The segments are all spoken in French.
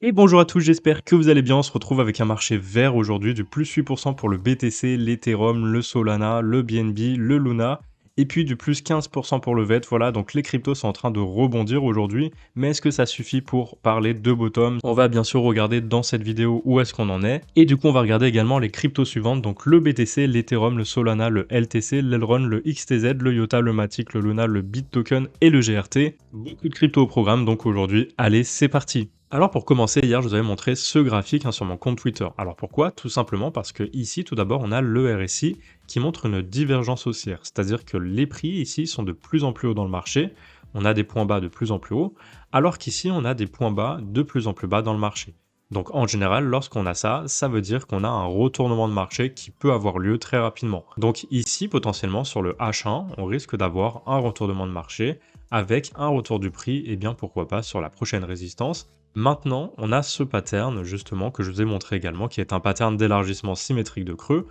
Et bonjour à tous, j'espère que vous allez bien. On se retrouve avec un marché vert aujourd'hui du plus 8% pour le BTC, l'Ethereum, le Solana, le BNB, le Luna et puis du plus 15% pour le VET. Voilà, donc les cryptos sont en train de rebondir aujourd'hui. Mais est-ce que ça suffit pour parler de bottom? On va bien sûr regarder dans cette vidéo où est-ce qu'on en est. Et du coup, on va regarder également les cryptos suivantes. Donc le BTC, l'Ethereum, le Solana, le LTC, l'Elrond, le XTZ, le IOTA, le Matic, le Luna, le BitToken et le GRT. Beaucoup de cryptos au programme, donc aujourd'hui, allez, c'est parti. Alors pour commencer, hier je vous avais montré ce graphique sur mon compte Twitter. Alors pourquoi? Tout simplement parce que ici tout d'abord on a le RSI qui montre une divergence haussière, c'est-à-dire que les prix ici sont de plus en plus hauts dans le marché, on a des points bas de plus en plus hauts, alors qu'ici on a des points bas de plus en plus bas dans le marché. Donc en général, lorsqu'on a ça, ça veut dire qu'on a un retournement de marché qui peut avoir lieu très rapidement. Donc ici, potentiellement sur le H1, on risque d'avoir un retournement de marché avec un retour du prix, et bien pourquoi pas sur la prochaine résistance. Maintenant, on a ce pattern justement que je vous ai montré également, qui est un pattern d'élargissement symétrique de creux.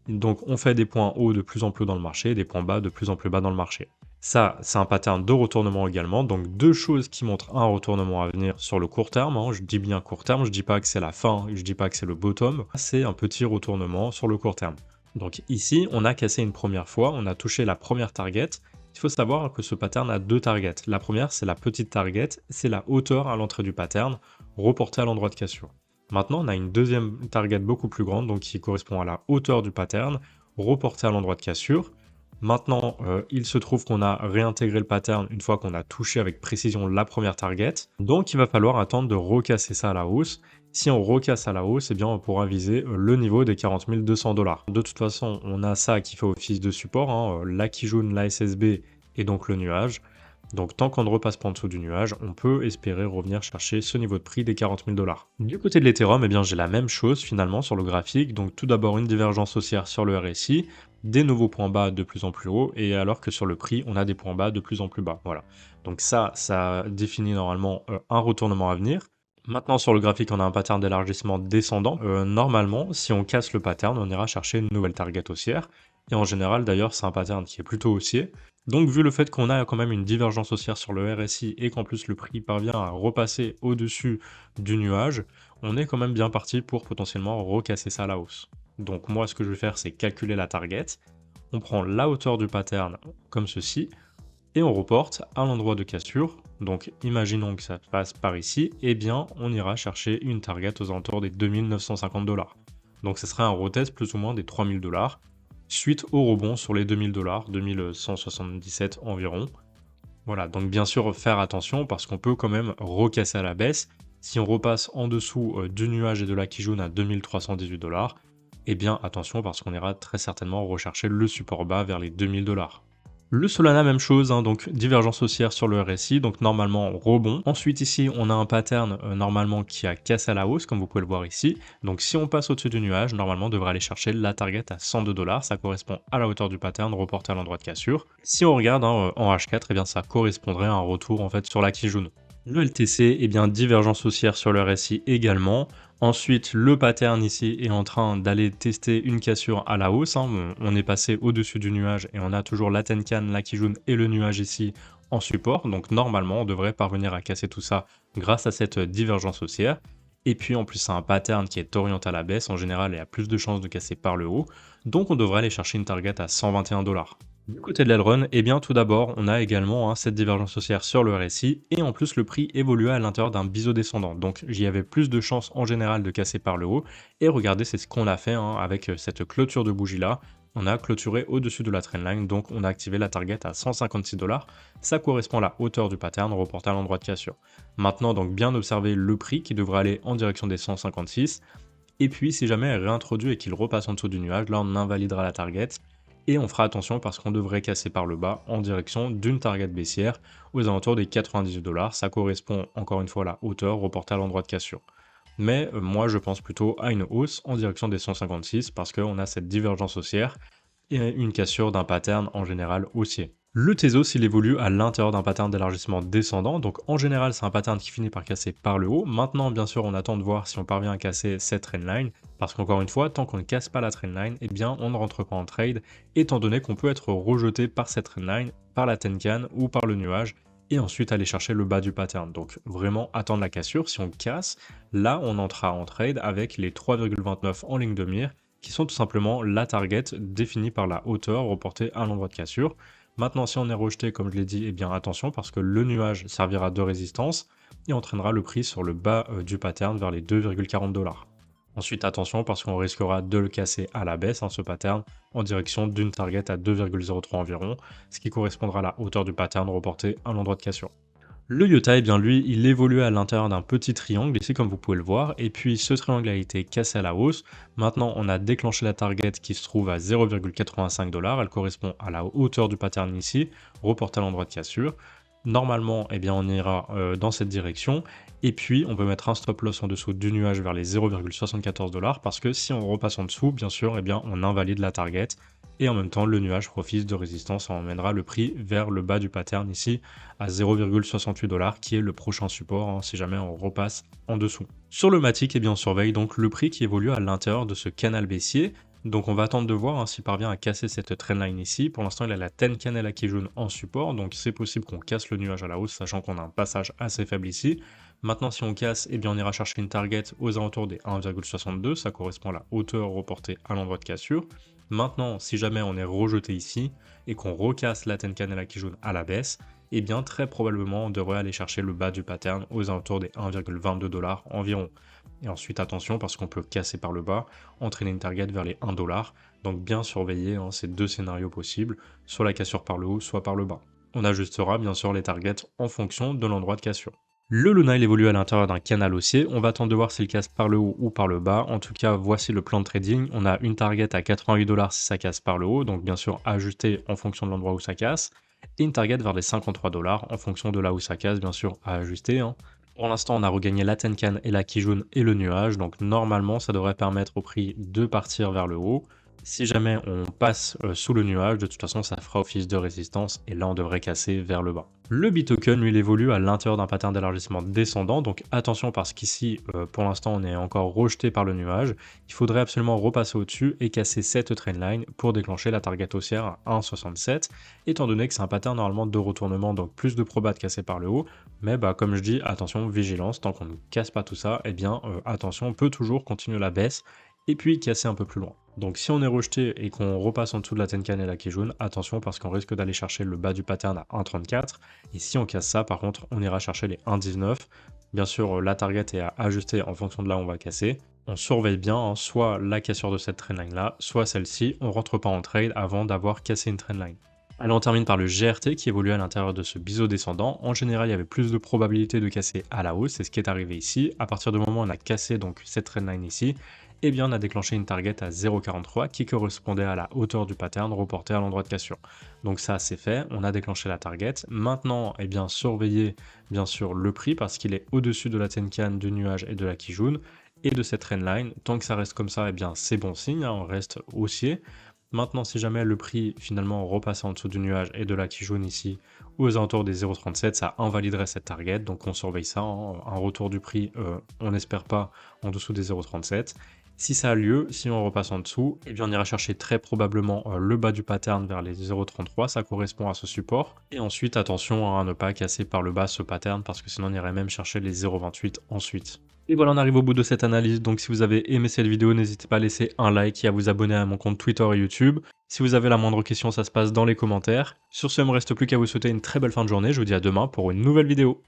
Donc on fait des points hauts de plus en plus haut dans le marché, et des points bas de plus en plus bas dans le marché. Ça, c'est un pattern de retournement également, donc deux choses qui montrent un retournement à venir sur le court terme, hein. Je dis bien court terme, je dis pas que c'est la fin, je dis pas que c'est le bottom, c'est un petit retournement sur le court terme. Donc ici, on a cassé une première fois, on a touché la première target. Il faut savoir que ce pattern a deux targets. La première, c'est la petite target, c'est la hauteur à l'entrée du pattern, reportée à l'endroit de cassure. Maintenant, on a une deuxième target beaucoup plus grande, donc qui correspond à la hauteur du pattern, reportée à l'endroit de cassure. Maintenant, il se trouve qu'on a réintégré le pattern une fois qu'on a touché avec précision la première target. Donc, il va falloir attendre de recasser ça à la hausse. Si on recasse à la hausse, eh bien, on pourra viser le niveau des 40 200 $. De toute façon, on a ça qui fait office de support, hein, la Kijun, la SSB et donc le nuage. Donc tant qu'on ne repasse pas en dessous du nuage, on peut espérer revenir chercher ce niveau de prix des 40 000 $. Du côté de l'Ethereum, eh bien j'ai la même chose finalement sur le graphique. Donc tout d'abord une divergence haussière sur le RSI, des nouveaux points bas de plus en plus haut, et alors que sur le prix, on a des points bas de plus en plus bas. Voilà. Donc ça définit normalement un retournement à venir. Maintenant, sur le graphique, on a un pattern d'élargissement descendant. Normalement, si on casse le pattern, on ira chercher une nouvelle target haussière. Et en général, d'ailleurs, c'est un pattern qui est plutôt haussier. Donc, vu le fait qu'on a quand même une divergence haussière sur le RSI et qu'en plus le prix parvient à repasser au-dessus du nuage, on est quand même bien parti pour potentiellement recasser ça à la hausse. Donc, moi, ce que je vais faire, c'est calculer la target. On prend la hauteur du pattern comme ceci et on reporte à l'endroit de cassure. Donc imaginons que ça passe par ici, et bien on ira chercher une target aux alentours des 2950 $. Donc ce serait un retest plus ou moins des 3000 $, suite au rebond sur les 2000 $, 2177 environ. Voilà, donc bien sûr faire attention parce qu'on peut quand même recasser à la baisse. Si on repasse en dessous du nuage et de la Kijun à 2318 $, eh bien attention parce qu'on ira très certainement rechercher le support bas vers les 2000 $. Le Solana, même chose, hein, donc divergence haussière sur le RSI, donc normalement rebond. Ensuite ici, on a un pattern normalement qui a cassé à la hausse, comme vous pouvez le voir ici. Donc si on passe au-dessus du nuage, normalement on devrait aller chercher la target à 102 $, ça correspond à la hauteur du pattern reporté à l'endroit de cassure. Si on regarde hein, en H4, eh bien ça correspondrait à un retour en fait sur la Kijun. Le LTC, eh bien divergence haussière sur le RSI également. Ensuite, le pattern ici est en train d'aller tester une cassure à la hausse, hein. On est passé au-dessus du nuage et on a toujours la Tenkan, la Kijun et le nuage ici en support. Donc normalement, on devrait parvenir à casser tout ça grâce à cette divergence haussière. Et puis en plus, c'est un pattern qui est orienté à la baisse en général et a plus de chances de casser par le haut. Donc on devrait aller chercher une target à 121 $. Du côté de l'Elrond, eh bien tout d'abord, on a également hein, cette divergence haussière sur le RSI et en plus le prix évoluait à l'intérieur d'un biseau descendant. Donc j'y avais plus de chances en général de casser par le haut. Et regardez, c'est ce qu'on a fait hein, avec cette clôture de bougie là. On a clôturé au-dessus de la trendline, donc on a activé la target à 156 $. Ça correspond à la hauteur du pattern reporté à l'endroit de cassure. Maintenant, donc bien observer le prix qui devrait aller en direction des 156. Et puis si jamais elle réintroduit et qu'il repasse en dessous du nuage, là on invalidera la target. Et on fera attention parce qu'on devrait casser par le bas en direction d'une target baissière aux alentours des 98 $. Ça correspond encore une fois à la hauteur reportée à l'endroit de cassure. Mais moi je pense plutôt à une hausse en direction des 156 parce qu'on a cette divergence haussière et une cassure d'un pattern en général haussier. Le Tezos, il évolue à l'intérieur d'un pattern d'élargissement descendant, donc en général c'est un pattern qui finit par casser par le haut. Maintenant bien sûr on attend de voir si on parvient à casser cette trendline, parce qu'encore une fois, tant qu'on ne casse pas la trendline, eh bien on ne rentre pas en trade, étant donné qu'on peut être rejeté par cette trendline, par la Tenkan ou par le nuage, et ensuite aller chercher le bas du pattern. Donc vraiment attendre la cassure. Si on casse, là on entrera en trade avec les 3,29 en ligne de mire, qui sont tout simplement la target définie par la hauteur reportée à l'endroit de cassure. Maintenant, si on est rejeté, comme je l'ai dit, eh bien attention parce que le nuage servira de résistance et entraînera le prix sur le bas du pattern vers les 2,40 $. Ensuite, attention parce qu'on risquera de le casser à la baisse, ce pattern, en direction d'une target à 2,03 environ, ce qui correspondra à la hauteur du pattern reporté à l'endroit de cassure. Le Iota, eh bien lui, il évolue à l'intérieur d'un petit triangle, ici comme vous pouvez le voir, et puis ce triangle a été cassé à la hausse. Maintenant, on a déclenché la target qui se trouve à 0,85 $, elle correspond à la hauteur du pattern ici, reportée à l'endroit de cassure. Normalement, eh bien, on ira dans cette direction, et puis on peut mettre un stop loss en dessous du nuage vers les 0,74 $, parce que si on repasse en dessous, bien sûr, eh bien, on invalide la target, et en même temps, le nuage profite de résistance, on emmènera le prix vers le bas du pattern ici, à 0,68 $, qui est le prochain support, si jamais on repasse en dessous. Sur le Matic, eh bien, on surveille donc le prix qui évolue à l'intérieur de ce canal baissier. Donc on va attendre de voir s'il parvient à casser cette trendline ici. Pour l'instant, il a la Tenkan et la Kijun en support, donc c'est possible qu'on casse le nuage à la hausse, sachant qu'on a un passage assez faible ici. Maintenant, si on casse, eh bien, on ira chercher une target aux alentours des 1,62, ça correspond à la hauteur reportée à l'endroit de cassure. Maintenant, si jamais on est rejeté ici et qu'on recasse la Tenkan et la Kijun à la baisse, eh bien très probablement on devrait aller chercher le bas du pattern aux alentours des 1,22 $ environ. Et ensuite attention parce qu'on peut casser par le bas, entraîner une target vers les 1 $. Donc bien surveiller ces deux scénarios possibles, soit la cassure par le haut, soit par le bas. On ajustera bien sûr les targets en fonction de l'endroit de cassure. Le Luna, il évolue à l'intérieur d'un canal haussier. On va attendre de voir s'il casse par le haut ou par le bas. En tout cas, voici le plan de trading. On a une target à 88 $ si ça casse par le haut, donc bien sûr ajuster en fonction de l'endroit où ça casse, et une target vers les 53 $ en fonction de là où ça casse, bien sûr à ajuster. Pour l'instant, on a regagné la Tenkan et la Kijun et le nuage, donc normalement, ça devrait permettre au prix de partir vers le haut. Si jamais on passe sous le nuage, de toute façon, ça fera office de résistance et là, on devrait casser vers le bas. Le Bitoken, lui, il évolue à l'intérieur d'un pattern d'élargissement descendant, donc attention parce qu'ici, pour l'instant, on est encore rejeté par le nuage. Il faudrait absolument repasser au-dessus et casser cette trendline pour déclencher la target haussière à 1,67, étant donné que c'est un pattern normalement de retournement, donc plus de proba de casser par le haut. Mais comme je dis, attention, vigilance, tant qu'on ne casse pas tout ça, eh bien, attention, on peut toujours continuer la baisse et puis casser un peu plus loin. Donc si on est rejeté et qu'on repasse en dessous de la Tenkan et la Kijun, attention parce qu'on risque d'aller chercher le bas du pattern à 1,34. Et si on casse ça, par contre, on ira chercher les 1,19. Bien sûr, la target est à ajuster en fonction de là où on va casser. On surveille bien soit la cassure de cette trendline là, soit celle-ci. On rentre pas en trade avant d'avoir cassé une trendline. Allez, on termine par le GRT qui évolue à l'intérieur de ce biseau descendant. En général, il y avait plus de probabilité de casser à la hausse, c'est ce qui est arrivé ici. À partir du moment où on a cassé donc cette trendline ici, eh bien on a déclenché une target à 0,43 qui correspondait à la hauteur du pattern reporté à l'endroit de cassure. Donc ça c'est fait, on a déclenché la target. Maintenant, eh bien surveillez bien sûr le prix parce qu'il est au-dessus de la Tenkan, du nuage et de la Kijun et de cette trendline. Tant que ça reste comme ça, eh bien c'est bon signe, on reste haussier. Maintenant, si jamais le prix finalement repasse en dessous du nuage et de la Kijun ici, aux alentours des 0,37, ça invaliderait cette target, donc on surveille ça, un retour du prix, on n'espère pas en dessous des 0,37. Si ça a lieu, si on repasse en dessous, eh bien on ira chercher très probablement le bas du pattern vers les 0,33, ça correspond à ce support. Et ensuite, attention à ne pas casser par le bas ce pattern, parce que sinon on irait même chercher les 0,28 ensuite. Et voilà, on arrive au bout de cette analyse, donc si vous avez aimé cette vidéo, n'hésitez pas à laisser un like et à vous abonner à mon compte Twitter et YouTube. Si vous avez la moindre question, ça se passe dans les commentaires. Sur ce, il ne me reste plus qu'à vous souhaiter une très belle fin de journée, je vous dis à demain pour une nouvelle vidéo.